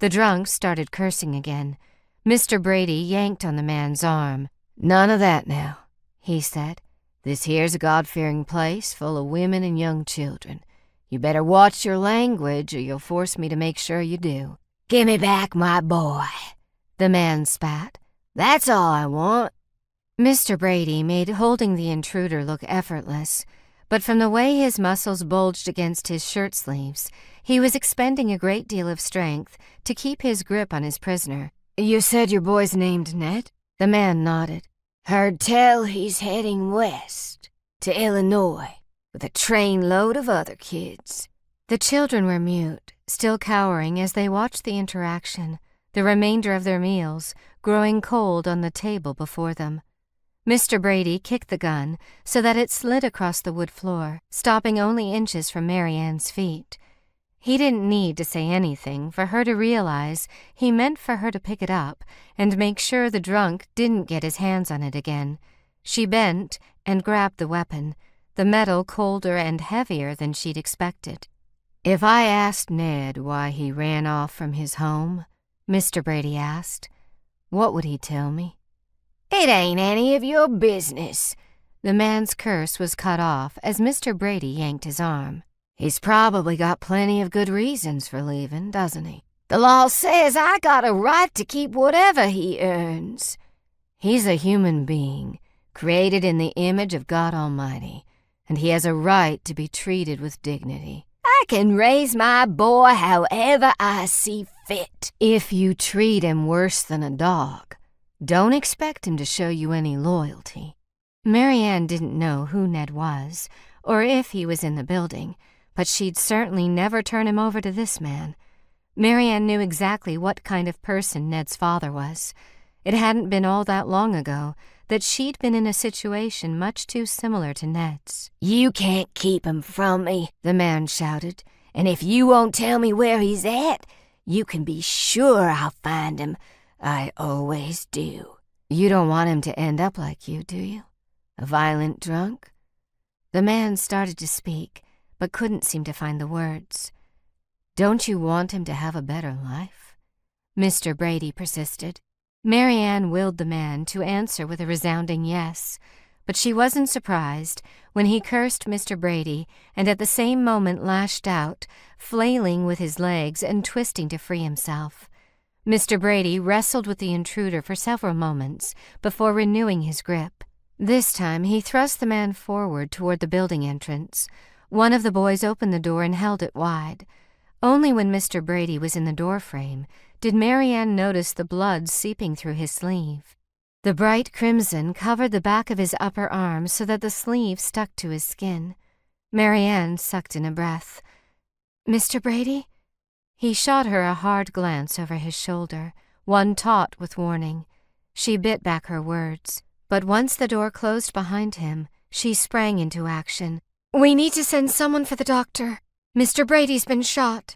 The drunk started cursing again. Mr. Brady yanked on the man's arm. "None of that now," he said. "This here's a God-fearing place full of women and young children. You better watch your language or you'll force me to make sure you do." "Give me back my boy," the man spat. "That's all I want." Mr. Brady made holding the intruder look effortless, but from the way his muscles bulged against his shirt sleeves, he was expending a great deal of strength to keep his grip on his prisoner. "You said your boy's named Ned?" The man nodded. "Heard tell he's heading west to Illinois with a trainload of other kids." The children were mute, still cowering as they watched the interaction, the remainder of their meals growing cold on the table before them. Mr. Brady kicked the gun so that it slid across the wood floor, stopping only inches from Marianne's feet. He didn't need to say anything for her to realize he meant for her to pick it up and make sure the drunk didn't get his hands on it again. She bent and grabbed the weapon, the metal colder and heavier than she'd expected. "If I asked Ned why he ran off from his home," Mr. Brady asked, "what would he tell me?" "It ain't any of your business." The man's curse was cut off as Mr. Brady yanked his arm. "He's probably got plenty of good reasons for leaving, doesn't he? The law says I got a right to keep whatever he earns." "He's a human being, created in the image of God Almighty, and he has a right to be treated with dignity." "I can raise my boy however I see fit." "If you treat him worse than a dog, don't expect him to show you any loyalty." Marianne didn't know who Ned was, or if he was in the building, but she'd certainly never turn him over to this man. Marianne knew exactly what kind of person Ned's father was. It hadn't been all that long ago that she'd been in a situation much too similar to Ned's. "You can't keep him from me," the man shouted. "And if you won't tell me where he's at, you can be sure I'll find him. I always do." "You don't want him to end up like you, do you? A violent drunk?" The man started to speak, but couldn't seem to find the words. "Don't you want him to have a better life?" Mr. Brady persisted. Marianne willed the man to answer with a resounding yes, but she wasn't surprised when he cursed Mr. Brady and at the same moment lashed out, flailing with his legs and twisting to free himself. Mr. Brady wrestled with the intruder for several moments before renewing his grip. This time he thrust the man forward toward the building entrance. One of the boys opened the door and held it wide. Only when Mr. Brady was in the doorframe did Marianne notice the blood seeping through his sleeve. The bright crimson covered the back of his upper arm so that the sleeve stuck to his skin. Marianne sucked in a breath. "Mr. Brady?" He shot her a hard glance over his shoulder, one taut with warning. She bit back her words, but once the door closed behind him, she sprang into action. "We need to send someone for the doctor. Mr. Brady's been shot."